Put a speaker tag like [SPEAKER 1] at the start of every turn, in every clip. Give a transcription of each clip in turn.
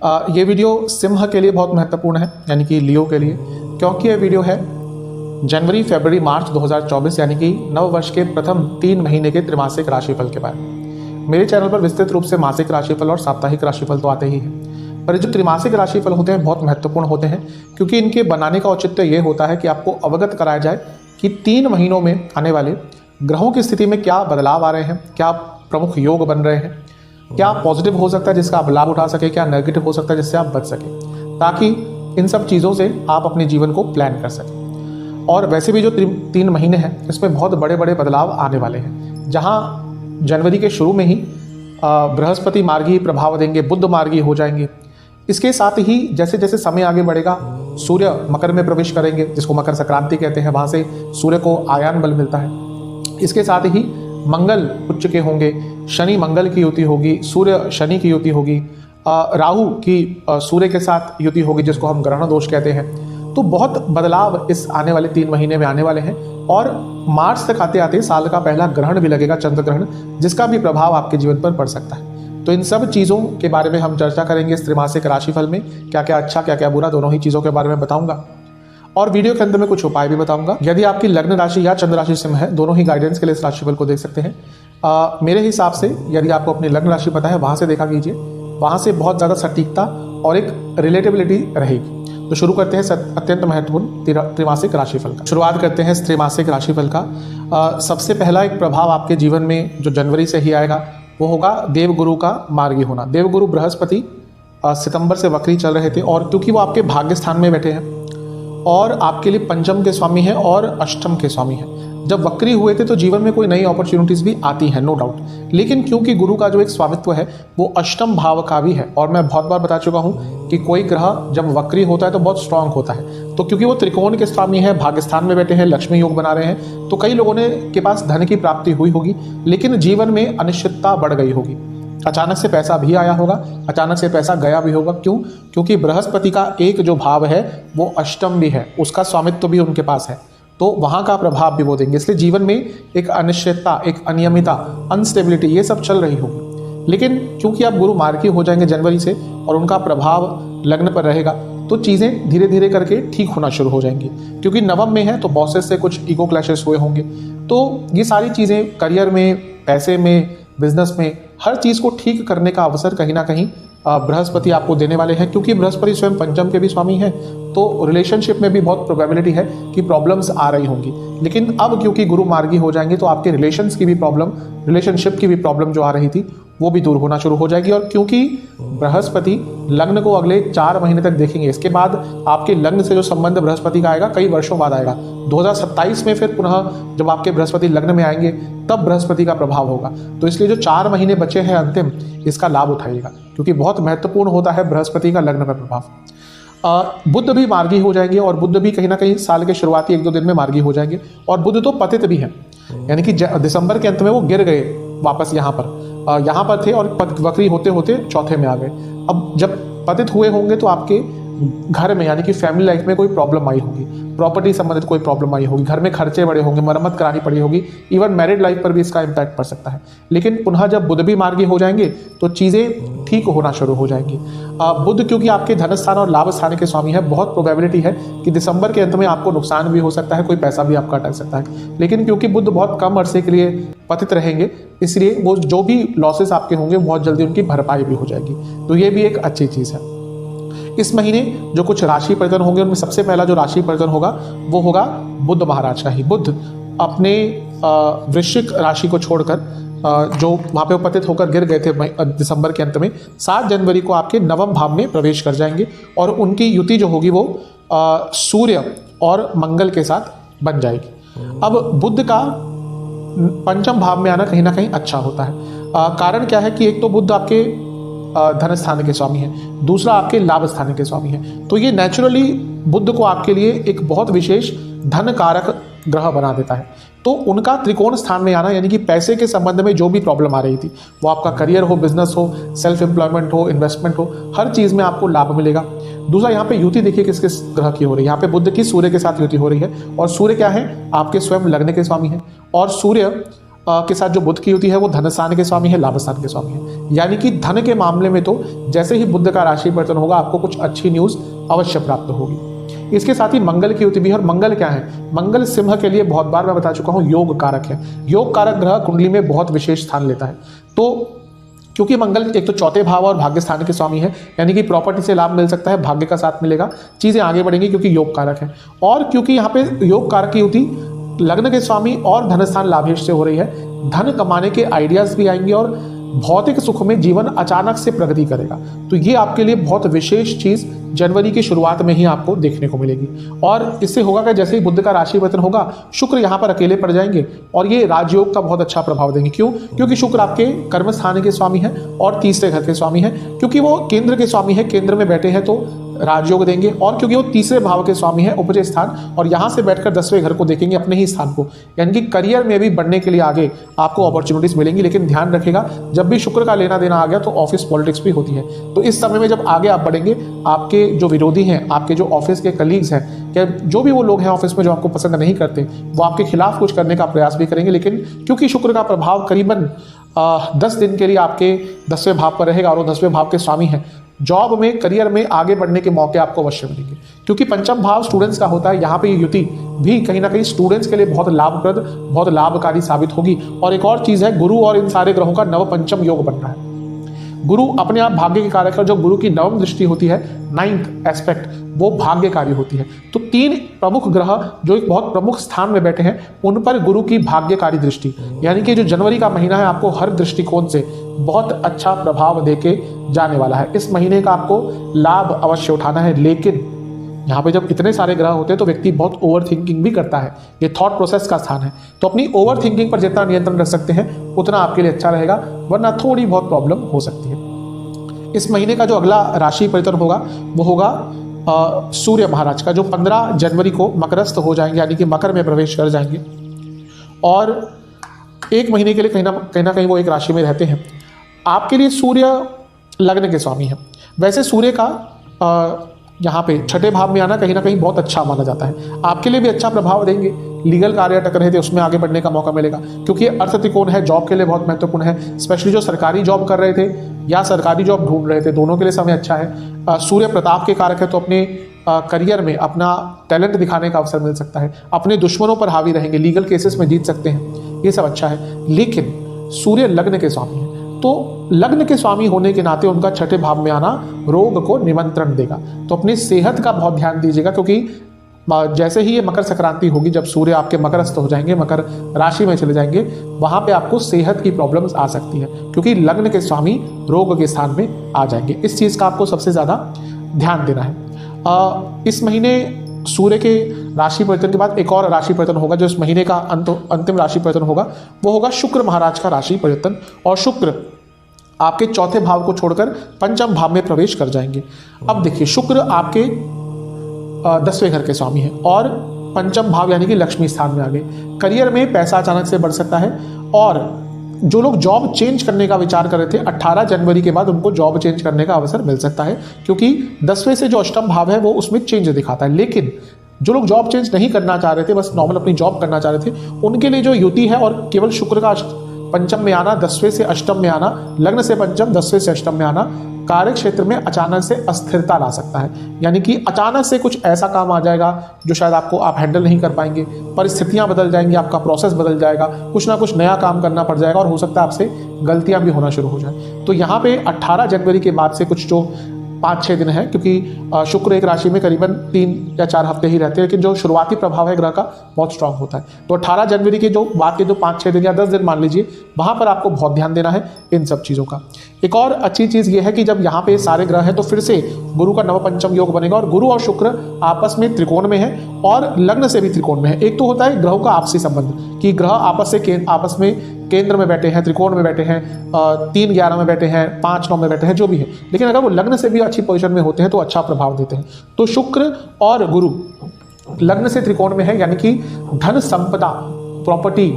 [SPEAKER 1] ये वीडियो सिंह के लिए बहुत महत्वपूर्ण है, यानी कि लियो के लिए, क्योंकि ये वीडियो है जनवरी, फरवरी, मार्च 2024 यानी कि नव वर्ष के प्रथम 3 महीने के त्रैमासिक राशिफल के बारे में। मेरे चैनल पर विस्तृत रूप से मासिक राशिफल और साप्ताहिक राशिफल तो आते ही हैं, पर जो त्रैमासिक राशिफल होते हैं बहुत महत्वपूर्ण होते हैं, क्योंकि इनके बनाने का औचित्य ये होता है कि आपको अवगत कराया जाए कि 3 महीनों में आने वाले ग्रहों की स्थिति में क्या बदलाव आ रहे हैं, क्या प्रमुख योग बन रहे हैं, क्या पॉजिटिव हो सकता है जिसका आप लाभ उठा सके, क्या नेगेटिव हो सकता है जिससे आप बच सके, ताकि इन सब चीज़ों से आप अपने जीवन को प्लान कर सकें। और वैसे भी जो 3 महीने हैं इसमें बहुत बड़े बड़े बदलाव आने वाले हैं। जहां जनवरी के शुरू में ही बृहस्पति मार्गी प्रभाव देंगे, बुध मार्गी हो जाएंगे। इसके साथ ही जैसे जैसे समय आगे बढ़ेगा सूर्य मकर में प्रवेश करेंगे, जिसको मकर संक्रांति कहते हैं, वहां से सूर्य को आयान बल मिलता है। इसके साथ ही मंगल उच्च के होंगे, शनि मंगल की युति होगी, सूर्य शनि की युति होगी, राहु की सूर्य के साथ युति होगी, जिसको हम ग्रहण दोष कहते हैं। तो बहुत बदलाव इस आने वाले 3 महीने में आने वाले हैं। और मार्च तक आते आते साल का पहला ग्रहण भी लगेगा, चंद्र ग्रहण, जिसका भी प्रभाव आपके जीवन पर पड़ सकता है। तो इन सब चीज़ों के बारे में हम चर्चा करेंगे इस त्रैमासिक राशिफल में। क्या क्या अच्छा, क्या क्या बुरा, दोनों ही चीज़ों के बारे में बताऊंगा। और वीडियो के अंदर में कुछ उपाय भी बताऊंगा। यदि आपकी लग्न राशि या चंद्र राशि सिंह है, दोनों ही गाइडेंस के लिए इस राशिफल को देख सकते हैं। मेरे हिसाब से यदि आपको अपनी लग्न राशि पता है, वहां से देखा कीजिए, वहां से बहुत ज़्यादा सटीकता और एक रिलेटेबिलिटी रहेगी। तो शुरू करते हैं अत्यंत महत्वपूर्ण त्रैमासिक राशिफल का। शुरुआत करते हैं इस त्रैमासिक राशिफल का। सबसे पहला एक प्रभाव आपके जीवन में जो जनवरी से ही आएगा वो होगा देवगुरु का मार्गी होना। देवगुरु बृहस्पति सितंबर से वक्री चल रहे थे, और क्योंकि वो आपके भाग्य स्थान में बैठे हैं और आपके लिए पंचम के स्वामी हैं और अष्टम के स्वामी हैं, जब वक्री हुए थे तो जीवन में कोई नई अपॉर्चुनिटीज भी आती हैं, नो डाउट। लेकिन क्योंकि गुरु का जो एक स्वामित्व है वो अष्टम भाव का भी है, और मैं बहुत बार बता चुका हूं कि कोई ग्रह जब वक्री होता है तो बहुत स्ट्रांग होता है। तो क्योंकि वो त्रिकोण के स्वामी है, भाग्यस्थान में बैठे हैं, लक्ष्मी योग बना रहे हैं, तो कई लोगों ने के पास धन की प्राप्ति हुई होगी, लेकिन जीवन में अनिश्चितता बढ़ गई होगी। अचानक से पैसा भी आया होगा, अचानक से पैसा गया भी होगा। क्यों? क्योंकि बृहस्पति का एक जो भाव है वो अष्टम भी है, उसका स्वामित्व भी उनके पास है, तो वहां का प्रभाव भी वो देंगे। इसलिए जीवन में एक अनिश्चितता, एक अनियमितता, अनस्टेबिलिटी, ये सब चल रही होगी। लेकिन क्योंकि आप गुरु मार्गी हो जाएंगे जनवरी से और उनका प्रभाव लग्न पर रहेगा, तो चीज़ें धीरे धीरे करके ठीक होना शुरू हो जाएंगी। क्योंकि नवम में है तो बॉसेस से कुछ ईगो क्लैशेस हुए होंगे। तो ये सारी चीज़ें करियर में, पैसे में, बिजनेस में, हर चीज़ को ठीक करने का अवसर कहीं ना कहीं बृहस्पति आपको देने वाले हैं। क्योंकि बृहस्पति स्वयं पंचम के भी स्वामी हैं, तो रिलेशनशिप में भी बहुत प्रोबेबिलिटी है कि प्रॉब्लम्स आ रही होंगी। लेकिन अब क्योंकि गुरु मार्गी हो जाएंगे तो आपके रिलेशंस की भी प्रॉब्लम, रिलेशनशिप की भी प्रॉब्लम जो आ रही थी वो भी दूर होना शुरू हो जाएगी। और क्योंकि बृहस्पति लग्न को अगले 4 महीने तक देखेंगे, इसके बाद आपके लग्न से जो संबंध बृहस्पति का आएगा कई वर्षों बाद आएगा। 2027 में फिर पुनः जब आपके बृहस्पति लग्न में आएंगे तब बृहस्पति का प्रभाव होगा। तो इसलिए जो 4 महीने बचे हैं अंतिम, इसका लाभ उठाइएगा, क्योंकि बहुत महत्वपूर्ण होता है बृहस्पति का लग्न पर प्रभाव। बुध भी मार्गी हो जाएंगे, और बुध भी कहीं ना कहीं साल के शुरुआती 1-2 दिन में मार्गी हो जाएंगे। और बुध तो पतित भी है, यानी कि दिसंबर के अंत में वो गिर गए वापस यहाँ पर थे, और वक्री होते होते चौथे में आ गए। अब जब पतित हुए होंगे तो आपके घर में, यानी कि फैमिली लाइफ में कोई प्रॉब्लम आई होगी, प्रॉपर्टी संबंधित कोई प्रॉब्लम आई होगी, घर में खर्चे बड़े होंगे, मरम्मत करानी पड़ी होगी, इवन मैरिड लाइफ पर भी इसका इम्पैक्ट पड़ सकता है। लेकिन पुनः जब बुध भी मार्गी हो जाएंगे तो चीज़ें ठीक होना शुरू हो जाएंगी। बुध क्योंकि आपके धन स्थान और लाभ स्थान के स्वामी है, बहुत प्रोबेबिलिटी है कि दिसंबर के अंत में आपको नुकसान भी हो सकता है, कोई पैसा भी आपका अटक सकता है। लेकिन क्योंकि बुध बहुत कम अरसे के लिए पतित रहेंगे, इसलिए वो जो भी लॉसेस आपके होंगे बहुत जल्दी उनकी भरपाई भी हो जाएगी। तो ये भी एक अच्छी चीज़ है। इस महीने जो कुछ राशि परिवर्तन होंगे उनमें सबसे पहला जो राशि परिवर्तन होगा वो होगा बुध महाराज का ही। बुध अपने वृश्चिक राशि को छोड़कर जो वहाँ पे उपस्थित होकर गिर गए थे दिसंबर के अंत में, 7 जनवरी को आपके नवम भाव में प्रवेश कर जाएंगे, और उनकी युति जो होगी वो सूर्य और मंगल के साथ बन जाएगी। अब बुध का पंचम भाव में आना कहीं ना कहीं अच्छा होता है। कारण क्या है कि एक तो बुध आपके धन स्थान के स्वामी है, दूसरा आपके लाभ स्थान के स्वामी है। तो ये नेचुरली बुध को आपके लिए एक बहुत विशेष धन कारक ग्रह बना देता है। तो उनका त्रिकोण स्थान में आना, यानी कि पैसे के संबंध में जो भी प्रॉब्लम आ रही थी, वो आपका करियर हो, बिजनेस हो, सेल्फ एम्प्लॉयमेंट हो, इन्वेस्टमेंट हो, हर चीज़ में आपको लाभ मिलेगा। दूसरा, यहाँ पे युति देखिए किस किस ग्रह की हो रही है। यहाँ पे बुध की सूर्य के साथ युति हो रही है, और सूर्य क्या है? आपके स्वयं लग्न के स्वामी है। और सूर्य के साथ जो बुध की युति है वो धन स्थान के स्वामी है, लाभ स्थान के स्वामी है। यानी कि धन के मामले में तो जैसे ही बुध का राशि परिवर्तन होगा आपको कुछ अच्छी न्यूज अवश्य प्राप्त होगी। इसके साथ ही मंगल की युति भी है। और मंगल क्या है? मंगल सिंह के लिए बहुत बार मैं बता चुका हूं योग कारक है। योग कारक ग्रह कुंडली में बहुत विशेष स्थान लेता है। तो क्योंकि मंगल एक तो चौथे भाव और भाग्य स्थान के स्वामी है, यानी कि प्रॉपर्टी से लाभ मिल सकता है, भाग्य का साथ मिलेगा, चीजें आगे बढ़ेंगी क्योंकि योग कारक है। और क्योंकि यहाँ पे योग कारक की युति लग्न के स्वामी और धन स्थान लाभेश से हो रही है, धन कमाने के आइडियाज भी आएंगे और भौतिक सुख में जीवन अचानक से प्रगति करेगा। तो ये आपके लिए बहुत विशेष चीज जनवरी की शुरुआत में ही आपको देखने को मिलेगी। और इससे होगा कि जैसे ही बुध का राशि परिवर्तन होगा, शुक्र यहाँ पर अकेले पड़ जाएंगे और ये राजयोग का बहुत अच्छा प्रभाव देंगे। क्यों? क्योंकि शुक्र आपके कर्म स्थान के स्वामी है और तीसरे घर के स्वामी है। क्योंकि वो केंद्र के स्वामी है, केंद्र में बैठे हैं तो राजयोग देंगे। और क्योंकि वो तीसरे भाव के स्वामी है, उपज स्थान, और यहाँ से बैठकर 10वें घर को देखेंगे, अपने ही स्थान को, यानी कि करियर में भी बढ़ने के लिए आगे आपको अपॉर्चुनिटीज मिलेंगी। लेकिन ध्यान रखिएगा, जब भी शुक्र का लेना देना आ गया तो ऑफिस पॉलिटिक्स भी होती है। तो इस समय में जब आगे आप बढ़ेंगे, आपके जो विरोधी हैं, आपके जो ऑफिस के कलीग्स हैं, या जो भी वो लोग हैं ऑफिस में जो आपको पसंद नहीं करते, वो आपके खिलाफ कुछ करने का प्रयास भी करेंगे। लेकिन क्योंकि शुक्र का प्रभाव करीबन 10 दिन के लिए आपके 10वें भाव पर रहेगा और वो 10वें भाव के स्वामी है, जॉब में, करियर में आगे बढ़ने के मौके आपको अवश्य मिलेंगे। क्योंकि पंचम भाव स्टूडेंट्स का होता है, यहाँ पे युति भी कहीं ना कहीं स्टूडेंट्स के लिए बहुत लाभप्रद, बहुत लाभकारी साबित होगी। और एक और चीज है, गुरु और इन सारे ग्रहों का नव पंचम योग बन रहा है। गुरु अपने आप भाग्य के कारक है। जो गुरु की नवम दृष्टि होती है, 9th एस्पेक्ट, वो भाग्यकारी होती है। तो 3 प्रमुख ग्रह जो एक बहुत प्रमुख स्थान में बैठे हैं, उन पर गुरु की भाग्यकारी दृष्टि, यानी कि जो जनवरी का महीना है आपको हर दृष्टिकोण से बहुत अच्छा प्रभाव देके जाने वाला है। इस महीने का आपको लाभ अवश्य उठाना है। लेकिन यहाँ पे जब इतने सारे ग्रह होते हैं तो व्यक्ति बहुत ओवर थिंकिंग भी करता है। ये थॉट प्रोसेस का स्थान है, तो अपनी ओवर थिंकिंग पर जितना नियंत्रण रख सकते हैं उतना आपके लिए अच्छा रहेगा, वरना थोड़ी बहुत प्रॉब्लम हो सकती है। इस महीने का जो अगला राशि परिवर्तन होगा वो होगा सूर्य महाराज का, जो 15 जनवरी को मकरस्थ हो जाएंगे, यानी कि मकर में प्रवेश कर जाएंगे और 1 महीने के लिए कहीं ना कहीं वो एक राशि में रहते हैं। आपके लिए सूर्य लग्न के स्वामी है। वैसे सूर्य का यहाँ पे 6ठे भाव में आना कहीं ना कहीं बहुत अच्छा माना जाता है, आपके लिए भी अच्छा प्रभाव देंगे। लीगल कार्य अटक रहे थे उसमें आगे बढ़ने का मौका मिलेगा, क्योंकि अर्थ त्रिकोण है, जॉब के लिए बहुत महत्वपूर्ण है। स्पेशली जो सरकारी जॉब कर रहे थे या सरकारी जॉब ढूंढ रहे थे, दोनों के लिए समय अच्छा है। सूर्य प्रताप के कारक है, तो अपने करियर में अपना टैलेंट दिखाने का अवसर मिल सकता है। अपने दुश्मनों पर हावी रहेंगे, लीगल केसेस में जीत सकते हैं, ये सब अच्छा है। लेकिन सूर्य लग्न के स्वामी है, तो लग्न के स्वामी होने के नाते उनका 6ठे भाव में आना रोग को निमंत्रण देगा। तो अपनी सेहत का बहुत ध्यान दीजिएगा, क्योंकि जैसे ही ये मकर संक्रांति होगी, जब सूर्य आपके मकरस्थ हो जाएंगे, मकर राशि में चले जाएंगे, वहां पे आपको सेहत की प्रॉब्लम्स आ सकती है, क्योंकि लग्न के स्वामी रोग के स्थान में आ जाएंगे। इस चीज का आपको सबसे ज्यादा ध्यान देना है। इस महीने सूर्य के राशि परिवर्तन के बाद एक और राशि परिवर्तन होगा, जो इस महीने का अंतिम राशि परिवर्तन होगा, वो होगा शुक्र महाराज का राशि परिवर्तन। और शुक्र आपके 4थे भाव को छोड़कर 5म भाव में प्रवेश कर जाएंगे। अब देखिए, शुक्र आपके 10वें घर के स्वामी है और 5म भाव यानी कि लक्ष्मी स्थान में आ गए। करियर में पैसा अचानक से बढ़ सकता है। और जो लोग जॉब चेंज करने का विचार कर रहे थे, 18 जनवरी के बाद उनको जॉब चेंज करने का अवसर मिल सकता है, क्योंकि 10वें से जो अष्टम भाव है वो उसमें चेंज दिखाता है। लेकिन जो लोग जॉब चेंज नहीं करना चाह रहे थे, बस नॉर्मल अपनी जॉब करना चाह रहे थे, उनके लिए जो युति है और केवल शुक्र का 5म में आना, 10वें से अष्टम में आना, लग्न से 5म, 10वें से अष्टम में आना, कार्य क्षेत्र में अचानक से अस्थिरता ला सकता है। यानी कि अचानक से कुछ ऐसा काम आ जाएगा जो शायद आप हैंडल नहीं कर पाएंगे, परिस्थितियां बदल जाएंगी, आपका प्रोसेस बदल जाएगा, कुछ ना कुछ नया काम करना पड़ जाएगा और हो सकता है आपसे गलतियां भी होना शुरू हो जाए। तो यहाँ पे 18 जनवरी के बाद से कुछ जो 5-6 दिन है, क्योंकि शुक्र एक राशि में करीबन 3 या 4 हफ्ते ही रहते हैं, लेकिन जो शुरुआती प्रभाव है ग्रह का बहुत स्ट्रांग होता है। तो 18 जनवरी के जो बाद के जो 5-6 दिन या 10 दिन मान लीजिए, वहां पर आपको बहुत ध्यान देना है इन सब चीज़ों का। एक और अच्छी चीज़ ये है कि जब यहाँ पे सारे ग्रह हैं तो फिर से गुरु का नव पंचम योग बनेगा और गुरु और शुक्र आपस में त्रिकोण में है और लग्न से भी त्रिकोण में है। एक तो होता है ग्रहों का आपसी संबंध कि ग्रह आपस में केंद्र में बैठे हैं, त्रिकोण में बैठे हैं, 3-11 में बैठे हैं, 5-9 में बैठे हैं, जो भी है, लेकिन अगर वो लग्न से भी अच्छी पोजीशन में होते हैं तो अच्छा प्रभाव देते हैं। तो शुक्र और गुरु लग्न से त्रिकोण में है, यानी कि धन संपदा, प्रॉपर्टी,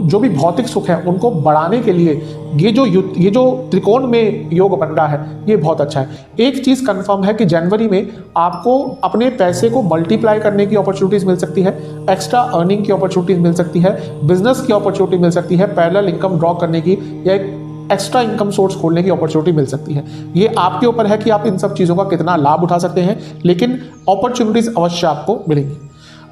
[SPEAKER 1] जो भी भौतिक सुख है उनको बढ़ाने के लिए ये जो त्रिकोण में योग बन रहा है ये बहुत अच्छा है। एक चीज़ कंफर्म है कि जनवरी में आपको अपने पैसे को मल्टीप्लाई करने की अपॉर्चुनिटीज मिल सकती है, एक्स्ट्रा अर्निंग की अपॉर्चुनिटीज मिल सकती है, बिजनेस की अपॉर्चुनिटी मिल सकती है, पैरेलल इनकम ड्रॉ करने की या एक एक्स्ट्रा इनकम सोर्स खोलने की अपॉर्चुनिटी मिल सकती है। ये आपके ऊपर है कि आप इन सब चीज़ों का कितना लाभ उठा सकते हैं, लेकिन अपॉर्चुनिटीज अवश्य आपको मिलेंगी।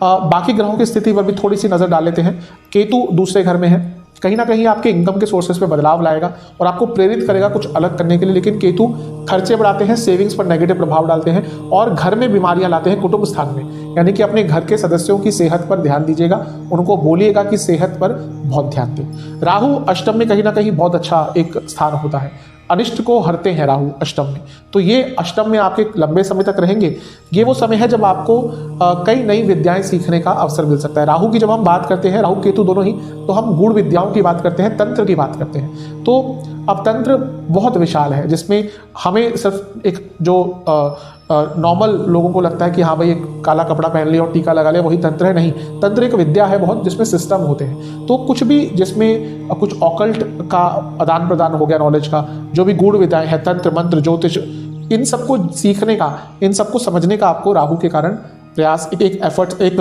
[SPEAKER 1] बाकी ग्रहों की स्थिति पर भी थोड़ी सी नजर डाल लेते हैं। केतु दूसरे घर में है, कहीं ना कहीं आपके इनकम के सोर्सेस में बदलाव लाएगा और आपको प्रेरित करेगा कुछ अलग करने के लिए, लेकिन केतु खर्चे बढ़ाते हैं, सेविंग्स पर नेगेटिव प्रभाव डालते हैं और घर में बीमारियां लाते हैं कुटुंब स्थान में। यानी कि अपने घर के सदस्यों की सेहत पर ध्यान दीजिएगा, उनको बोलिएगा कि सेहत पर बहुत ध्यान दें। राहु अष्टम में कहीं ना कहीं बहुत अच्छा एक स्थान होता है, अनिष्ट को हरते हैं राहु अष्टम में, तो ये अष्टम में आपके लंबे समय तक रहेंगे। ये वो समय है जब आपको कई नई विद्याएं सीखने का अवसर मिल सकता है। राहु की जब हम बात करते हैं, राहु केतु दोनों ही, तो हम गूढ़ विद्याओं की बात करते हैं, तंत्र की बात करते हैं। तो अब तंत्र बहुत विशाल है, जिसमें हमें सिर्फ एक जो नॉर्मल लोगों को लगता है कि हाँ भाई एक काला कपड़ा पहन लिया और टीका लगा लिया वही तंत्र है, नहीं। तंत्र एक विद्या है बहुत, जिसमें सिस्टम होते हैं। तो कुछ भी जिसमें कुछ ऑकल्ट का आदान प्रदान हो गया, नॉलेज का, जो भी गूढ़ विद्याएं हैं, तंत्र मंत्र ज्योतिष, इन सबको सीखने का, इन सबको समझने का आपको राहु के कारण प्रयास, एक एफर्ट, एक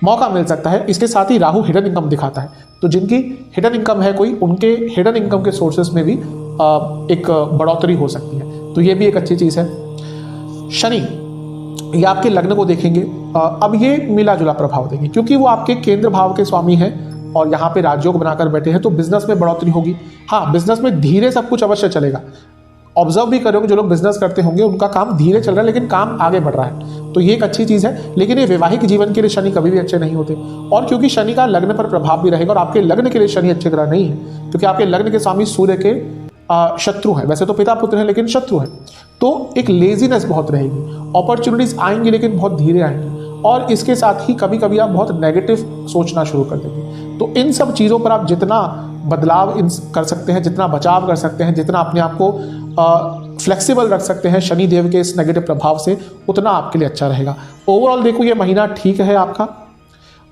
[SPEAKER 1] मौका मिल सकता है। इसके साथ ही राहु हिडन इनकम दिखाता है, तो जिनकी हिडन इनकम है कोई, उनके हिडन इनकम के सोर्सेस में भी एक बढ़ोतरी हो सकती है, तो ये भी एक अच्छी चीज़ है। शनि, ये आपके लग्न को देखेंगे, अब ये मिला जुला प्रभाव देंगे क्योंकि वो आपके केंद्र भाव के स्वामी हैं और यहाँ पे राजयोग बनाकर बैठे हैं, तो बिजनेस में बढ़ोतरी होगी। हाँ, बिजनेस में धीरे सब कुछ अवश्य चलेगा। ऑब्जर्व भी करोगे, जो लोग बिजनेस करते होंगे उनका काम धीरे चल रहा है लेकिन काम आगे बढ़ रहा है, तो ये एक अच्छी चीज़ है। लेकिन ये वैवाहिक जीवन के लिए शनि कभी भी अच्छे नहीं होते, और क्योंकि शनि का लग्न पर प्रभाव भी रहेगा और आपके लग्न के लिए शनि अच्छे ग्रह नहीं है, क्योंकि आपके लग्न के स्वामी सूर्य के शत्रु है, वैसे तो पिता पुत्र है लेकिन शत्रु है, तो एक लेजीनेस बहुत रहेगी, अपॉर्चुनिटीज आएंगी लेकिन बहुत धीरे आएंगी, और इसके साथ ही कभी कभी आप बहुत नेगेटिव सोचना शुरू कर देंगे। तो इन सब चीज़ों पर आप जितना बदलाव कर सकते हैं, जितना बचाव कर सकते हैं, जितना अपने आप को फ्लेक्सिबल रख सकते हैं शनि देव के इस नेगेटिव प्रभाव से, उतना आपके लिए अच्छा रहेगा। ओवरऑल देखो, ये महीना ठीक है आपका।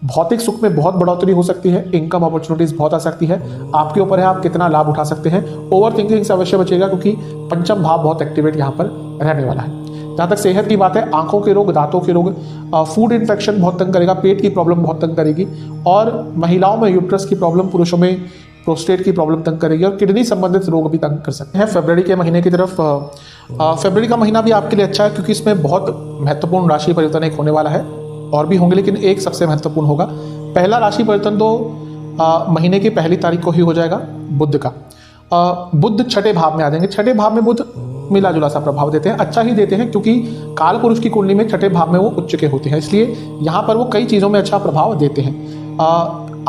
[SPEAKER 1] भौतिक सुख में बहुत बढ़ोतरी हो सकती है, इनकम अपॉर्चुनिटीज बहुत आ सकती है, आपके ऊपर है आप कितना लाभ उठा सकते हैं। ओवर थिंकिंग से अवश्य बचेगा क्योंकि पंचम भाव बहुत एक्टिवेट यहाँ पर रहने वाला है। जहाँ तक सेहत की बात है, आंखों के रोग, दांतों के रोग, फूड इन्फेक्शन बहुत तंग करेगा, पेट की प्रॉब्लम बहुत तंग करेगी, और महिलाओं में यूट्रस की प्रॉब्लम, पुरुषों में प्रोस्टेट की प्रॉब्लम तंग करेगी, और किडनी संबंधित रोग भी तंग कर सकते हैं। फरवरी के महीने की तरफ, फरवरी का महीना भी आपके लिए अच्छा है क्योंकि इसमें बहुत महत्वपूर्ण राशि परिवर्तन एक होने वाला है, और भी होंगे लेकिन एक सबसे महत्वपूर्ण होगा। पहला राशि परिवर्तन तो महीने की पहली तारीख को ही हो जाएगा, बुध का। बुध छठे भाव में आ जाएंगे। छठे भाव में बुध मिला जुला सा प्रभाव देते हैं, अच्छा ही देते हैं क्योंकि काल पुरुष की कुंडली में छठे भाव में वो उच्च के होते हैं, इसलिए यहाँ पर वो कई चीज़ों में अच्छा प्रभाव देते हैं।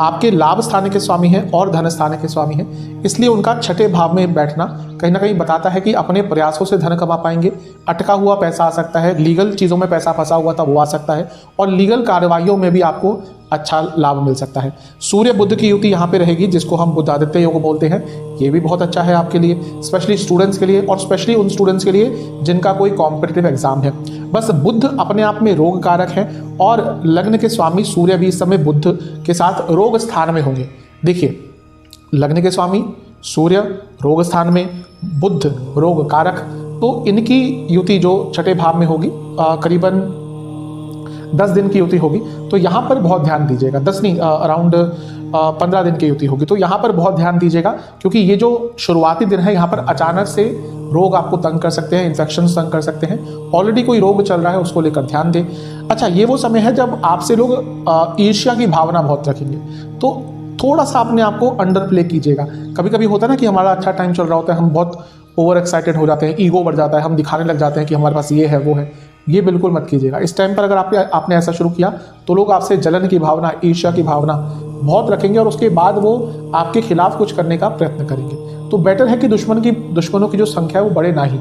[SPEAKER 1] आपके लाभ स्थान के स्वामी हैं और धन स्थान के स्वामी हैं, इसलिए उनका छठे भाव में बैठना कहीं ना कहीं बताता है कि अपने प्रयासों से धन कमा पाएंगे, अटका हुआ पैसा आ सकता है, लीगल चीज़ों में पैसा फंसा हुआ था वो आ सकता है, और लीगल कार्रवाइयों में भी आपको अच्छा लाभ मिल सकता है। सूर्य बुध की युति यहाँ पे रहेगी, जिसको हम बुधादित्य योग बोलते हैं, ये भी बहुत अच्छा है आपके लिए, स्पेशली स्टूडेंट्स के लिए, और स्पेशली उन स्टूडेंट्स के लिए जिनका कोई कॉम्पिटिटिव एग्जाम है। बस बुध अपने आप में रोग कारक है, और लग्न के स्वामी सूर्य भी इस समय बुध के साथ रोग स्थान में होंगे। देखिए, लग्न के स्वामी सूर्य रोग स्थान में, बुध रोग कारक, तो इनकी युति जो छठे भाव में होगी, करीबन 10 दिन की युति होगी, तो यहाँ पर बहुत ध्यान दीजिएगा। 10 नहीं, अराउंड 15 दिन की युति होगी, तो यहाँ पर बहुत ध्यान दीजिएगा क्योंकि ये जो शुरुआती दिन है यहाँ पर अचानक से रोग आपको तंग कर सकते हैं, इन्फेक्शन तंग कर सकते हैं। ऑलरेडी कोई रोग चल रहा है उसको लेकर ध्यान दें। अच्छा, ये वो समय है जब आपसे लोग ईर्ष्या की भावना बहुत रखेंगे, तो थोड़ा सा अपने आप को अंडर प्ले कीजिएगा। कभी कभी होता है ना कि हमारा अच्छा टाइम चल रहा होता है, हम बहुत ओवर एक्साइटेड हो जाते हैं, ईगो बढ़ जाता है, हम दिखाने लग जाते हैं कि हमारे पास ये है वो है। ये बिल्कुल मत कीजिएगा। इस टाइम पर अगर आपने ऐसा शुरू किया तो लोग आपसे जलन की भावना, ईर्ष्या की भावना बहुत रखेंगे, और उसके बाद वो आपके खिलाफ कुछ करने का प्रयत्न करेंगे। तो बेटर है कि दुश्मनों की जो संख्या है वो बढ़े ना ही,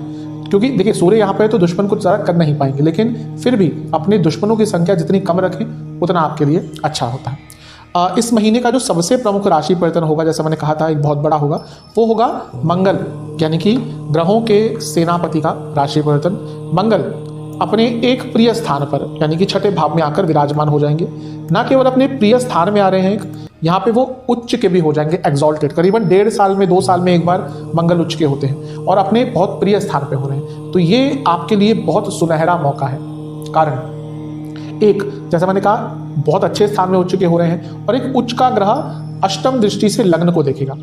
[SPEAKER 1] क्योंकि देखिए सूर्य यहाँ पर है तो दुश्मन कुछ ज़्यादा कर नहीं पाएंगे, लेकिन फिर भी अपने दुश्मनों की संख्या जितनी कम रखें उतना आपके लिए अच्छा होता है। इस महीने का जो सबसे प्रमुख राशि परिवर्तन होगा, जैसे मैंने कहा था एक बहुत बड़ा होगा, वो होगा मंगल, यानी कि ग्रहों के सेनापति का राशि परिवर्तन। मंगल अपने एक प्रिय स्थान पर यानी कि छठे भाव में आकर विराजमान हो जाएंगे। ना केवल अपने प्रिय स्थान में आ रहे हैं, यहाँ पे वो उच्च के भी हो जाएंगे, एक्सॉल्टेड। करीबन 1.5 साल में 2 साल में एक बार मंगल उच्च के होते हैं और अपने बहुत प्रिय स्थान पे हो रहे हैं। तो ये आपके लिए बहुत सुनहरा मौका है। कारण एक, जैसा मैंने कहा, बहुत अच्छे स्थान में उच्च के हो रहे हैं और एक उच्च का ग्रह अष्टम दृष्टि से लग्न को देखेगा।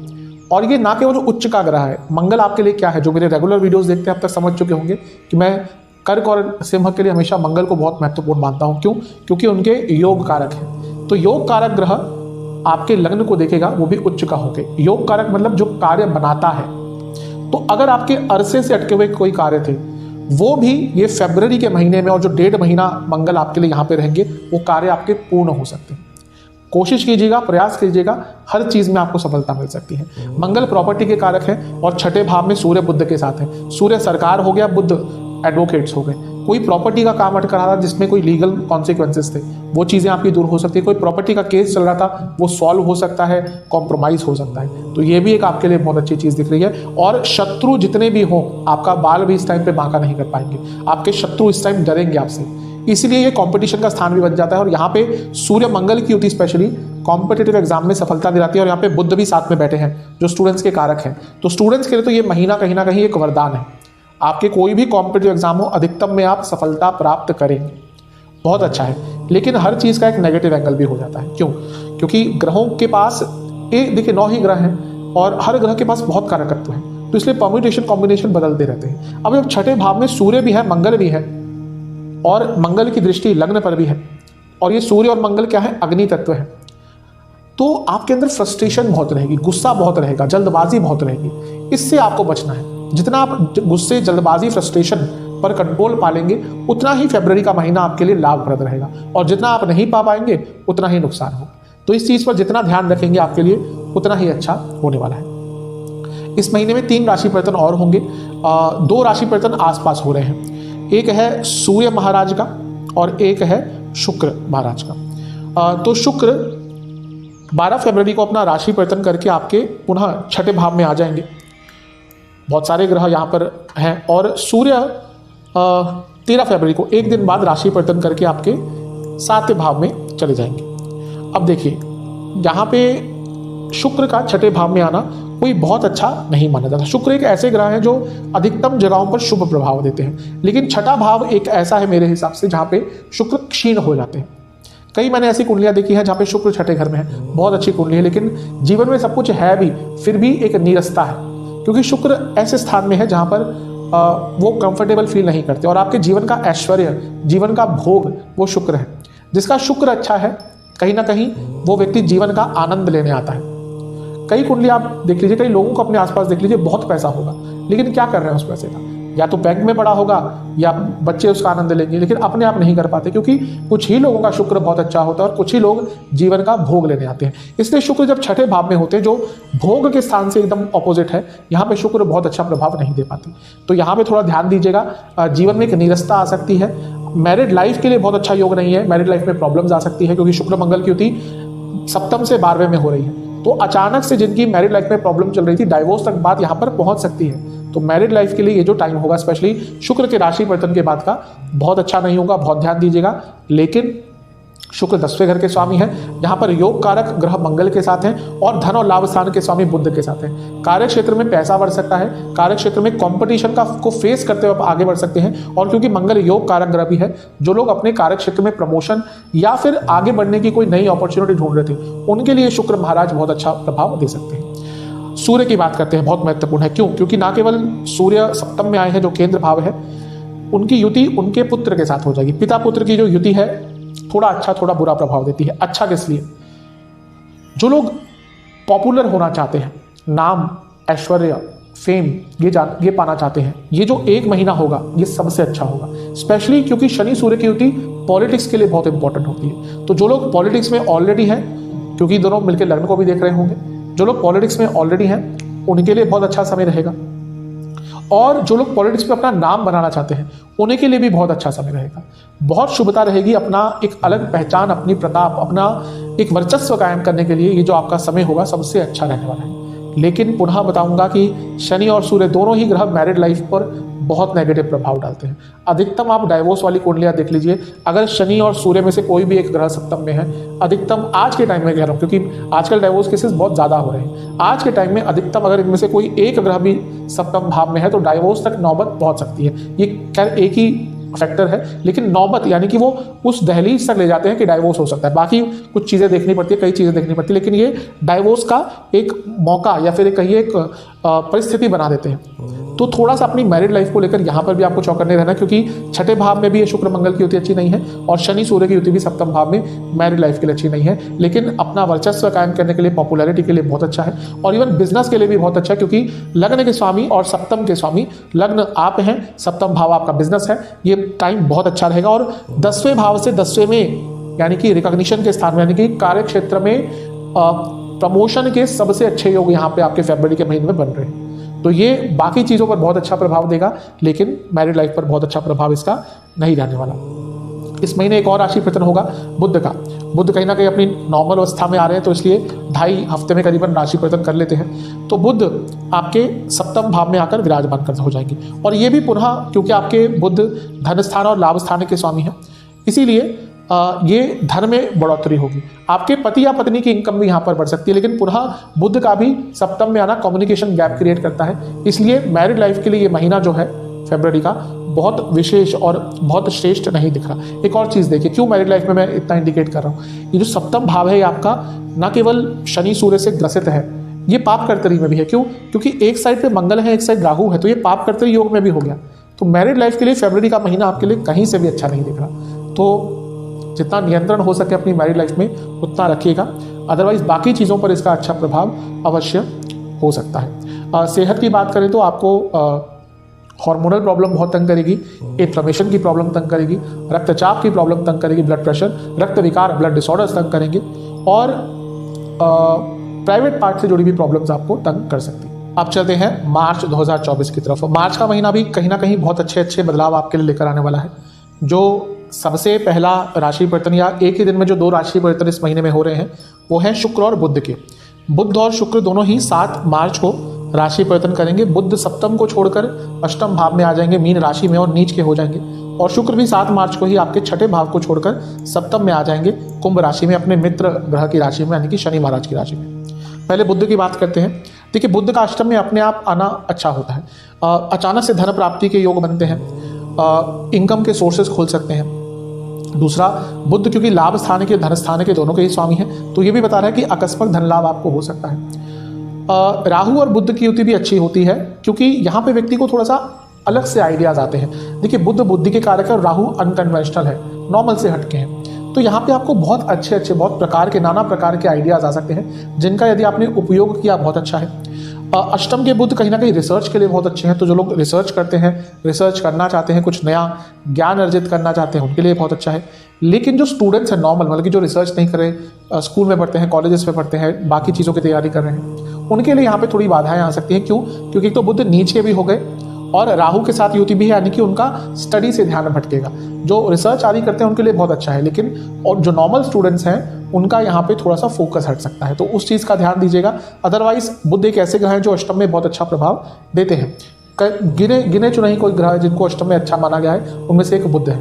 [SPEAKER 1] और ये ना केवल उच्च का ग्रह है, मंगल आपके लिए क्या है, जो मेरे रेगुलर वीडियोस देखते हैं अब तक समझ चुके होंगे कि मैं कर्क और सिंह के लिए हमेशा मंगल को बहुत महत्वपूर्ण मानता हूं। क्यों? क्योंकि उनके योग कारक हैं। तो योग कारक ग्रह आपके लग्न को देखेगा, वो भी उच्च का होके। योग कारक मतलब जो कार्य बनाता है। तो अगर आपके अरसे से अटके हुए कोई कार्य थे, वो भी ये फरवरी के महीने में और जो 1.5 महीना मंगल आपके लिए यहाँ पे रहेंगे, वो कार्य आपके पूर्ण हो सकते हैं। कोशिश कीजिएगा, प्रयास कीजिएगा, हर चीज में आपको सफलता मिल सकती है। मंगल प्रॉपर्टी के कारक है और छठे भाव में सूर्य बुध के साथ है। सूर्य सरकार हो गया, बुध एडवोकेट्स हो गए। कोई प्रॉपर्टी का काम अटक रहा था जिसमें कोई लीगल कॉन्सिक्वेंसेस थे, वो चीजें आपकी दूर हो सकती है। कोई प्रॉपर्टी का केस चल रहा था, वो सॉल्व हो सकता है, कॉम्प्रोमाइज हो सकता है। तो ये भी एक आपके लिए बहुत अच्छी चीज दिख रही है। और शत्रु जितने भी हों, आपका बाल भी इस टाइम पे बांका नहीं कर पाएंगे। आपके शत्रु इस टाइम डरेंगे आपसे, इसलिए ये कंपटीशन का स्थान भी बन जाता है। और यहाँ पे सूर्य मंगल की युति स्पेशली कॉम्पिटिटिव एग्जाम में सफलता दिलाती है। और यहाँ पे बुध भी साथ में बैठे हैं जो स्टूडेंट्स के कारक हैं। तो स्टूडेंट्स के लिए तो ये महीना कहीं ना कहीं एक वरदान है। आपके कोई भी कॉम्पिटिटिव एग्जाम हो, अधिकतम में आप सफलता प्राप्त करेंगे, बहुत अच्छा है। लेकिन हर चीज का एक नेगेटिव एंगल भी हो जाता है। क्यों? क्योंकि ग्रहों के पास देखिए 9 ही ग्रह हैं और हर ग्रह के पास बहुत कारकत्व है, तो इसलिए परम्यूटेशन कॉम्बिनेशन बदलते रहते हैं। अब जब छठे भाव में सूर्य भी है, मंगल भी है और मंगल की दृष्टि लग्न पर भी है, और ये सूर्य और मंगल क्या है, अग्नि तत्व है, तो आपके अंदर फ्रस्ट्रेशन बहुत रहेगी, गुस्सा बहुत रहेगा, जल्दबाजी बहुत रहेगी। इससे आपको बचना है। जितना आप गुस्से, जल्दबाजी, फ्रस्ट्रेशन पर कंट्रोल पा लेंगे, उतना ही फरवरी का महीना आपके लिए लाभप्रद रहेगा। और जितना आप नहीं पा पाएंगे, उतना ही नुकसान होगा। तो इस चीज पर जितना ध्यान रखेंगे आपके लिए उतना ही अच्छा होने वाला है। इस महीने में 3 राशि परिवर्तन और होंगे। 2 राशि परिवर्तन आसपास हो रहे हैं। एक है सूर्य महाराज का और एक है शुक्र महाराज का। तो शुक्र 12 फरवरी को अपना राशि परिवर्तन करके आपके पुनः छठे भाव में आ जाएंगे। बहुत सारे ग्रह यहाँ पर हैं। और सूर्य 13 फरवरी को, एक दिन बाद, राशि परिवर्तन करके आपके 7वें भाव में चले जाएंगे। अब देखिए, यहाँ पे शुक्र का छठे भाव में आना कोई बहुत अच्छा नहीं माना जाता। शुक्र एक ऐसे ग्रह हैं जो अधिकतम जगहों पर शुभ प्रभाव देते हैं, लेकिन छठा भाव एक ऐसा है मेरे हिसाब से जहाँ पे शुक्र क्षीण हो जाते हैं। कई मैंने ऐसी कुंडलियां देखी हैं जहाँ पे शुक्र छठे घर में है, बहुत अच्छी कुंडली है, लेकिन जीवन में सब कुछ है भी, फिर भी एक नीरसता है। क्योंकि शुक्र ऐसे स्थान में है जहाँ पर वो कंफर्टेबल फील नहीं करते। और आपके जीवन का ऐश्वर्य, जीवन का भोग, वो शुक्र है। जिसका शुक्र अच्छा है, कहीं ना कहीं वो व्यक्ति जीवन का आनंद लेने आता है। कई कुंडली आप देख लीजिए, कई लोगों को अपने आसपास देख लीजिए, बहुत पैसा होगा, लेकिन क्या कर रहे हैं उस पैसे का? या तो बैंक में पड़ा होगा या बच्चे उसका आनंद लेंगे, लेकिन अपने आप नहीं कर पाते। क्योंकि कुछ ही लोगों का शुक्र बहुत अच्छा होता है और कुछ ही लोग जीवन का भोग लेने आते हैं। इसलिए शुक्र जब छठे भाव में होते हैं, जो भोग के स्थान से एकदम ऑपोजिट है, यहाँ पे शुक्र बहुत अच्छा प्रभाव नहीं दे पाते। तो यहाँ पे थोड़ा ध्यान दीजिएगा। जीवन में एक नीरसता आ सकती है। मैरिड लाइफ के लिए बहुत अच्छा योग नहीं है। मैरिड लाइफ में प्रॉब्लम्स आ सकती है, क्योंकि शुक्र मंगल की युति सप्तम से 12वें में हो रही है। तो अचानक से जिनकी मैरिड लाइफ में प्रॉब्लम चल रही थी, डाइवोर्स तक बात यहाँ पर पहुंच सकती है। तो मैरिड लाइफ के लिए ये जो टाइम होगा, स्पेशली शुक्र के राशि परिवर्तन के बाद का, बहुत अच्छा नहीं होगा, बहुत ध्यान दीजिएगा। लेकिन शुक्र 10वें घर के स्वामी है, यहाँ पर योग कारक ग्रह मंगल के साथ हैं और धन और लाभ स्थान के स्वामी बुध के साथ हैं। कार्य क्षेत्र में पैसा बढ़ सकता है, कार्य क्षेत्र में कंपटीशन को फेस करते हुए आप आगे बढ़ सकते हैं। और क्योंकि मंगल योग कारक ग्रह भी है, जो लोग अपने कार्य क्षेत्र में प्रमोशन या फिर आगे बढ़ने की कोई नई अपॉर्चुनिटी ढूंढ रहे थे, उनके लिए शुक्र महाराज बहुत अच्छा प्रभाव दे सकते हैं। सूर्य की बात करते हैं, बहुत महत्वपूर्ण है। क्यों? क्योंकि ना केवल सूर्य सप्तम में आए हैं, जो केंद्र भाव है, उनकी युति उनके पुत्र के साथ हो जाएगी। पिता पुत्र की जो युति है, थोड़ा अच्छा थोड़ा बुरा प्रभाव देती है। अच्छा किस लिए? जो लोग पॉपुलर होना चाहते हैं, नाम, ऐश्वर्य, फेम, ये पाना चाहते हैं, ये जो एक महीना होगा, ये सबसे अच्छा होगा। स्पेशली क्योंकि शनि सूर्य की युति पॉलिटिक्स के लिए बहुत इंपॉर्टेंट होती है। तो जो लोग पॉलिटिक्स में ऑलरेडी हैं, क्योंकि दोनों मिलकर लग्न को भी देख रहे होंगे, जो लोग पॉलिटिक्स में ऑलरेडी हैं, उनके लिए बहुत अच्छा समय रहेगा। और जो लोग पॉलिटिक्स में अपना नाम बनाना चाहते हैं, उनके लिए भी बहुत अच्छा समय रहेगा। बहुत शुभता रहेगी अपना एक अलग पहचान, अपनी प्रताप, अपना एक वर्चस्व कायम करने के लिए ये जो आपका समय होगा, सबसे अच्छा रहने वाला है। लेकिन पुनः बताऊंगा कि शनि और सूर्य दोनों ही ग्रह मैरिड लाइफ पर बहुत नेगेटिव प्रभाव डालते हैं। अधिकतम आप डाइवोर्स वाली कुंडलियां देख लीजिए, अगर शनि और सूर्य में से कोई भी एक ग्रह सप्तम में है, अधिकतम आज के टाइम में कह रहा हूँ, क्योंकि आजकल डाइवोर्स केसेस बहुत ज़्यादा हो रहे हैं, आज के टाइम में अधिकतम अगर इनमें से कोई एक ग्रह भी सप्तम भाव में है तो डाइवोर्स तक नौबत पहुंच सकती है। ये खैर एक ही फैक्टर है, लेकिन नौबत यानी कि वो उस दहलीज तक ले जाते हैं कि डाइवोर्स हो सकता है। बाकी कुछ चीज़ें देखनी पड़ती है, कई चीज़ें देखनी पड़ती है, लेकिन ये डाइवोर्स का एक मौका या फिर कहिए एक परिस्थिति बना देते हैं। तो थोड़ा सा अपनी मैरिड लाइफ को लेकर यहाँ पर भी आपको चौकन्ने रहना, क्योंकि छठे भाव में भी ये शुक्र मंगल की युति अच्छी नहीं है और शनि सूर्य की युति भी सप्तम भाव में मैरिड लाइफ के लिए अच्छी नहीं है। लेकिन अपना वर्चस्व कायम करने के लिए, पॉपुलैरिटी के लिए बहुत अच्छा है और इवन बिजनेस के लिए भी बहुत अच्छा है, क्योंकि लग्न के स्वामी और सप्तम के स्वामी, लग्न आप हैं, सप्तम भाव आपका बिजनेस है, ये टाइम बहुत अच्छा रहेगा। और 10वें भाव से 10वें में यानी कि रिकॉग्निशन के स्थान में, यानी कि कार्य क्षेत्र में प्रमोशन के सबसे अच्छे योग यहाँ पे आपके फरवरी के महीने में बन रहे हैं। तो ये बाकी चीज़ों पर बहुत अच्छा प्रभाव देगा, लेकिन मैरिड लाइफ पर बहुत अच्छा प्रभाव इसका नहीं रहने वाला। इस महीने एक और राशि परिवर्तन होगा बुध का। बुध कहीं ना कहीं अपनी नॉर्मल अवस्था में आ रहे हैं, तो इसलिए 2.5 हफ्ते में करीबन राशि परिवर्तन कर लेते हैं। तो बुध आपके सप्तम भाव में आकर विराजमान कर हो जाएंगे और ये भी पुनः, क्योंकि आपके बुध धन स्थान और लाभ स्थान के स्वामी हैं, इसीलिए ये धन में बढ़ोतरी होगी। आपके पति या पत्नी की इनकम भी यहाँ पर बढ़ सकती है, लेकिन पुनः बुध का भी सप्तम में आना कम्युनिकेशन गैप क्रिएट करता है, इसलिए मैरिड लाइफ के लिए ये महीना जो है फरवरी का बहुत विशेष और बहुत श्रेष्ठ नहीं दिख रहा। एक और चीज़ देखिए, क्यों मैरिड लाइफ में मैं इतना इंडिकेट कर रहा हूँ, ये जो सप्तम भाव है ये आपका न केवल शनि सूर्य से ग्रसित है, ये पाप कर्तरी में भी है। क्यों? क्योंकि एक साइड पे मंगल है, एक साइड राहु है, तो ये पाप कर्तरी योग में भी हो गया। तो मैरिड लाइफ के लिए फरवरी का महीना आपके लिए कहीं से भी अच्छा नहीं दिख रहा। तो जितना नियंत्रण हो सके अपनी मैरिड लाइफ में उतना रखिएगा, अदरवाइज बाकी चीज़ों पर इसका अच्छा प्रभाव अवश्य हो सकता है। सेहत की बात करें तो आपको हार्मोनल प्रॉब्लम बहुत तंग करेगी, इन्फ्लेमेशन की प्रॉब्लम तंग करेगी, रक्तचाप की प्रॉब्लम तंग करेगी, ब्लड प्रेशर, रक्त विकार, ब्लड डिसऑर्डर्स तंग करेंगे और प्राइवेट पार्ट से जुड़ी हुई प्रॉब्लम्स आपको तंग कर सकती है। अब चलते हैं मार्च 2024 की तरफ। मार्च का महीना भी कहीं ना कहीं बहुत अच्छे बदलाव आपके लिए लेकर आने वाला है। जो सबसे पहला राशि परिवर्तन या एक ही दिन में जो 2 राशि परिवर्तन इस महीने में हो रहे हैं वो हैं शुक्र और बुध के। बुध और शुक्र दोनों ही 7 मार्च को राशि परिवर्तन करेंगे। बुध सप्तम को छोड़कर अष्टम भाव में आ जाएंगे, मीन राशि में, और नीच के हो जाएंगे। और शुक्र भी 7 मार्च को ही आपके छठे भाव को छोड़कर सप्तम में आ जाएंगे, कुंभ राशि में, अपने मित्र ग्रह की राशि में, यानी कि शनि महाराज की राशि में। पहले बुध की बात करते हैं। देखिए, बुध का अष्टम में अपने आप आना अच्छा होता है। अचानक से धन प्राप्ति के योग बनते हैं, इनकम के सोर्सेज खोल सकते हैं। दूसरा, बुध क्योंकि लाभ स्थान के, धन स्थान के दोनों के ही स्वामी हैं, तो ये भी बता रहा है कि अकस्मात धन लाभ आपको हो सकता है। राहु और बुध की युति भी अच्छी होती है, क्योंकि यहाँ पे व्यक्ति को थोड़ा सा अलग से आइडियाज आते हैं। देखिए, बुध बुद्धि के कारक है और राहु अनकन्वेंशनल है, नॉर्मल से हटके हैं, तो यहाँ पे आपको बहुत अच्छे बहुत प्रकार के, नाना प्रकार के आइडियाज आ सकते हैं, जिनका यदि आपने उपयोग किया बहुत अच्छा है। अष्टम के बुध कहीं ना कहीं रिसर्च के लिए बहुत अच्छे हैं, तो जो लोग रिसर्च करते हैं, रिसर्च करना चाहते हैं, कुछ नया ज्ञान अर्जित करना चाहते हैं, उनके लिए बहुत अच्छा है। लेकिन जो स्टूडेंट्स हैं नॉर्मल, मतलब कि जो रिसर्च नहीं कर रहे, स्कूल में पढ़ते हैं, कॉलेजेस में पढ़ते हैं, बाकी चीज़ों की तैयारी कर रहे हैं, उनके लिए यहाँ पे थोड़ी बाधाएं आ सकती हैं। क्यों? क्योंकि एक तो बुध नीच के भी हो गए और राहु के साथ युति भी है, यानी कि उनका स्टडी से ध्यान भटकेगा। जो रिसर्च आदि करते हैं उनके लिए बहुत अच्छा है, लेकिन और जो नॉर्मल स्टूडेंट्स हैं उनका यहाँ पे थोड़ा सा फोकस हट सकता है, तो उस चीज़ का ध्यान दीजिएगा। अदरवाइज बुध एक ऐसे ग्रह हैं जो अष्टम में बहुत अच्छा प्रभाव देते हैं। गिने चुने ही कोई ग्रह जिनको अष्टम में अच्छा माना गया है, उनमें से एक बुध है।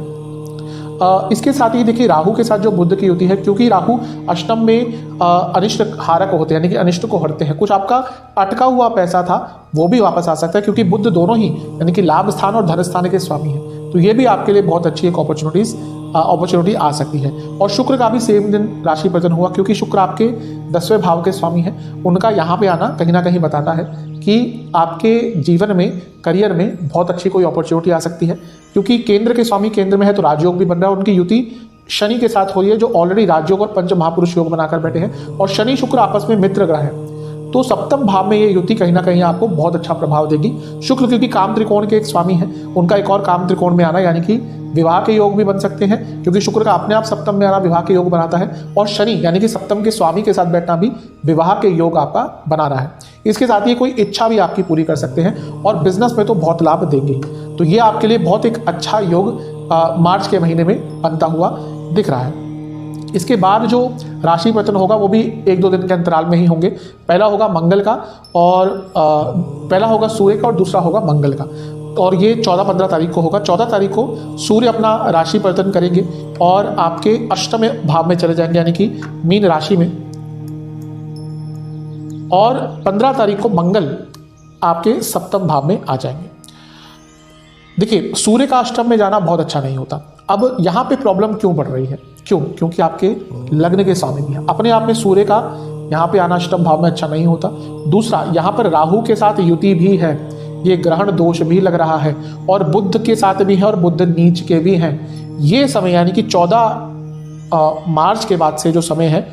[SPEAKER 1] इसके साथ ही देखिए, राहु के साथ जो बुध की युति है, क्योंकि राहु अष्टम में अनिष्ट हारक होते हैं, यानी कि अनिष्ट को हरते हैं। कुछ आपका अटका हुआ पैसा था वो भी वापस आ सकता है, क्योंकि बुध दोनों ही यानी कि लाभ स्थान और धन स्थान के स्वामी हैं, तो ये भी आपके लिए बहुत अच्छी एक अपॉर्चुनिटी आ सकती है। और शुक्र का भी सेम दिन राशि परिवर्तन हुआ, क्योंकि शुक्र आपके 10वें भाव के स्वामी हैं। उनका यहाँ पे आना कहीं ना कहीं बताता है कि आपके जीवन में, करियर में बहुत अच्छी कोई अपॉर्चुनिटी आ सकती है, क्योंकि केंद्र के स्वामी केंद्र में है, तो राजयोग भी बन रहा है। उनकी युति शनि के साथ हो रही है, जो ऑलरेडी राजयोग और पंच महापुरुष योग बनाकर बैठे हैं, और शनि शुक्र आपस में मित्र ग्रह है, तो सप्तम भाव में ये युति कहीं ना कहीं आपको बहुत अच्छा प्रभाव देगी। शुक्र क्योंकि काम त्रिकोण के एक स्वामी हैं, उनका एक और काम त्रिकोण में आना, यानी कि विवाह के योग भी बन सकते हैं, क्योंकि शुक्र का अपने आप सप्तम में आना विवाह के योग बनाता है, और शनि यानी कि सप्तम के स्वामी के साथ बैठना भी विवाह के योग आपका बना रहा है। इसके साथ ही कोई इच्छा भी आपकी पूरी कर सकते हैं, और बिजनेस में तो बहुत लाभ देंगे। तो ये आपके लिए बहुत एक अच्छा योग मार्च के महीने में बनता हुआ दिख रहा है। इसके बाद जो राशि परिवर्तन होगा वो भी 1-2 दिन के अंतराल में ही होंगे। पहला होगा मंगल का, और पहला होगा सूर्य का और दूसरा होगा मंगल का। और ये 14-15 तारीख को होगा। 14 तारीख को सूर्य अपना राशि परिवर्तन करेंगे और आपके अष्टम भाव में चले जाएंगे, यानी कि मीन राशि में। और 15 तारीख को मंगल आपके सप्तम भाव में आ जाएंगे। देखिए, सूर्य का अष्टम में जाना बहुत अच्छा नहीं होता। अब यहाँ पे प्रॉब्लम क्यों बढ़ रही है? क्योंकि आपके लग्न के स्वामी भी है। अपने आप में सूर्य का यहाँ पे आना अष्टम भाव में अच्छा नहीं होता। दूसरा, यहाँ पर राहु के साथ युति भी है, ये ग्रहण दोष भी लग रहा है, और बुध के साथ भी है, और बुध नीच के भी हैं। ये समय यानी कि 14 मार्च के बाद से जो समय है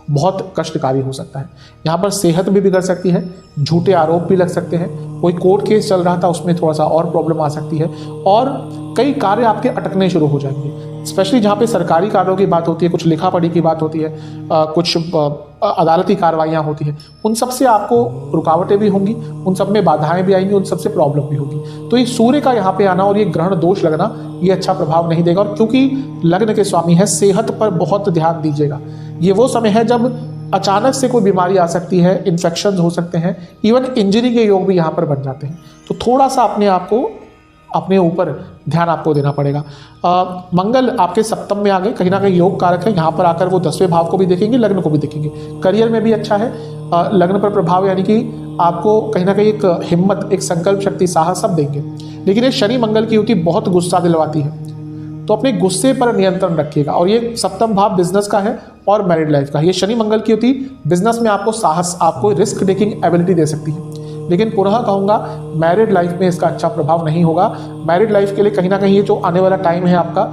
[SPEAKER 1] बहुत कष्टकारी हो सकता है। यहाँ पर सेहत भी बिगड़ सकती है, झूठे आरोप भी लग सकते हैं, कोई कोर्ट केस चल रहा था उसमें थोड़ा सा और प्रॉब्लम आ सकती है, और कई कार्य आपके अटकने शुरू हो जाएंगे। स्पेशली जहाँ पे सरकारी कार्यों की बात होती है, कुछ लिखा पढ़ी की बात होती है, कुछ अदालती कार्रवाइयाँ होती हैं, उन सब से आपको रुकावटें भी होंगी, उन सब में बाधाएं भी आएंगी, उन सब से प्रॉब्लम भी होगी। तो ये सूर्य का यहाँ पे आना और ये ग्रहण दोष लगना ये अच्छा प्रभाव नहीं देगा। और क्योंकि लग्न के स्वामी है, सेहत पर बहुत ध्यान दीजिएगा। ये वो समय है जब अचानक से कोई बीमारी आ सकती है, इन्फेक्शन हो सकते हैं, इवन इंजरी के योग भी यहाँ पर बन जाते हैं। तो थोड़ा सा अपने ऊपर ध्यान आपको देना पड़ेगा। मंगल आपके सप्तम में आ गए, कहीं ना कहीं योग कारक है। यहाँ पर आकर वो 10वें भाव को भी देखेंगे, लग्न को भी देखेंगे। करियर में भी अच्छा है, लग्न पर प्रभाव यानी कि आपको कहीं ना कहीं एक हिम्मत, एक संकल्प शक्ति, साहस सब देंगे। लेकिन ये शनि मंगल की युति बहुत गुस्सा दिलवाती है, तो अपने गुस्से पर नियंत्रण रखिएगा। और ये सप्तम भाव बिजनेस का है और मैरिड लाइफ का। ये शनि मंगल की युति बिजनेस में आपको साहस, आपको रिस्क टेकिंग एबिलिटी दे सकती है। लेकिन पुनः कहूँगा, मैरिड लाइफ में इसका अच्छा प्रभाव नहीं होगा। मैरिड लाइफ के लिए कहीं ना कहीं ये जो आने वाला टाइम है आपका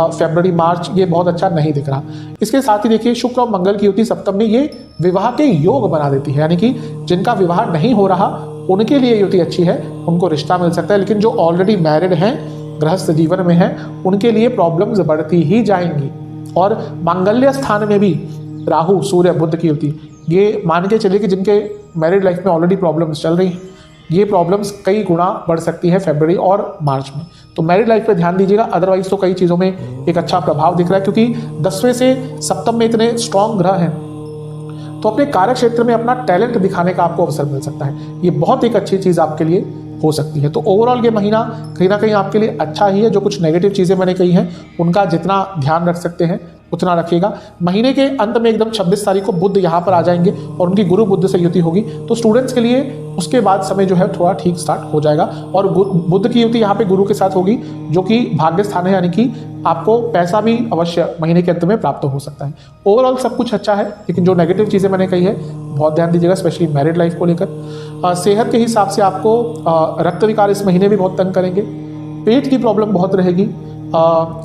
[SPEAKER 1] फरवरी मार्च, ये बहुत अच्छा नहीं दिख रहा। इसके साथ ही देखिए, शुक्र और मंगल की युति सप्तम में ये विवाह के योग बना देती है, यानी कि जिनका विवाह नहीं हो रहा उनके लिए युति अच्छी है, उनको रिश्ता मिल सकता है। लेकिन जो ऑलरेडी मैरिड हैं, गृहस्थ जीवन में है, उनके लिए प्रॉब्लम्स बढ़ती ही जाएंगी। और मांगल्य स्थान में भी राहु, सूर्य, बुध की युति, ये मान के चलिए कि जिनके मैरिड लाइफ में ऑलरेडी प्रॉब्लम्स चल रही हैं, ये प्रॉब्लम्स कई गुना बढ़ सकती है फरवरी और मार्च में। तो मैरिड लाइफ पे ध्यान दीजिएगा। अदरवाइज तो कई चीज़ों में एक अच्छा प्रभाव दिख रहा है, क्योंकि 10वें से सप्तम में इतने स्ट्रॉन्ग ग्रह हैं, तो अपने कार्य क्षेत्र में अपना टैलेंट दिखाने का आपको अवसर मिल सकता है। ये बहुत एक अच्छी चीज़ आपके लिए हो सकती है। तो ओवरऑल ये महीना कहीं ना कहीं आपके लिए अच्छा ही है। जो कुछ नेगेटिव चीज़ें मैंने कही हैं, उनका जितना ध्यान रख सकते हैं उतना रखिएगा। महीने के अंत में एकदम 26 तारीख को बुध यहाँ पर आ जाएंगे और उनकी गुरु बुध से युति होगी। तो स्टूडेंट्स के लिए उसके बाद समय जो है थोड़ा ठीक स्टार्ट हो जाएगा। और बुध की युति यहाँ पे गुरु के साथ होगी, जो कि भाग्य स्थान है, यानी कि आपको पैसा भी अवश्य महीने के अंत में प्राप्त हो सकता है। ओवरऑल सब कुछ अच्छा है, लेकिन जो नेगेटिव चीज़ें मैंने कही है बहुत ध्यान दीजिएगा, स्पेशली मैरिड लाइफ को लेकर। सेहत के हिसाब से आपको रक्त विकार इस महीने भी बहुत तंग करेंगे, पेट की प्रॉब्लम बहुत रहेगी।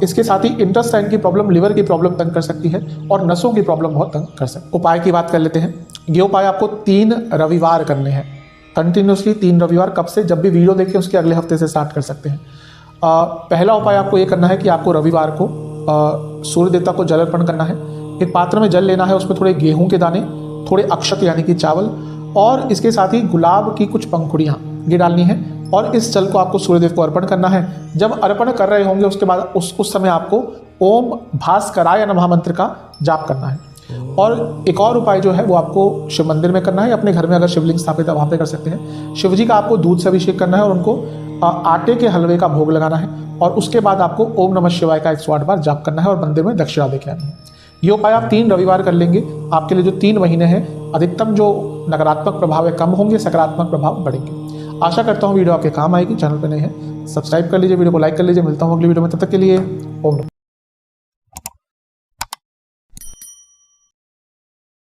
[SPEAKER 1] इसके साथ ही इंटेस्टाइन की प्रॉब्लम, लिवर की प्रॉब्लम तंग कर सकती है, और नसों की प्रॉब्लम बहुत तंग कर सकती है। उपाय की बात कर लेते हैं। ये उपाय आपको 3 रविवार करने हैं, कंटिन्यूसली 3 रविवार। कब से? जब भी वीडियो देखें उसके अगले हफ्ते से स्टार्ट कर सकते हैं। पहला उपाय आपको ये करना है कि आपको रविवार को सूर्य देवता को जल अर्पण करना है। एक पात्र में जल लेना है, उसमें थोड़े गेहूं के दाने, थोड़े अक्षत यानी कि चावल, और इसके साथ ही गुलाब की कुछ पंखुड़ियाँ ये डालनी है, और इस जल को आपको सूर्यदेव को अर्पण करना है। जब अर्पण कर रहे होंगे उसके बाद उस समय आपको ओम भास्कराय नमः मंत्र का जाप करना है। और एक और उपाय जो है वो आपको शिव मंदिर में करना है, अपने घर में अगर शिवलिंग स्थापित है वहाँ पे कर सकते हैं। शिव जी का आपको दूध से अभिषेक करना है और उनको आटे के हलवे का भोग लगाना है, और उसके बाद आपको ओम नमः शिवाय का 108 बार जाप करना है और मंदिर में दक्षिणा देके आनी है। ये उपाय आप 3 रविवार कर लेंगे, आपके लिए जो 3 महीने हैं अधिकतम जो नकारात्मक प्रभाव है कम होंगे, सकारात्मक प्रभाव बढ़ेंगे। आशा करता हूँ वीडियो आपके काम आएगी। चैनल पर नए हैं सब्सक्राइब कर लीजिए, वीडियो को लाइक कर लीजिए। मिलता हूँ अगली वीडियो में, तब तक के लिए ओम नमः।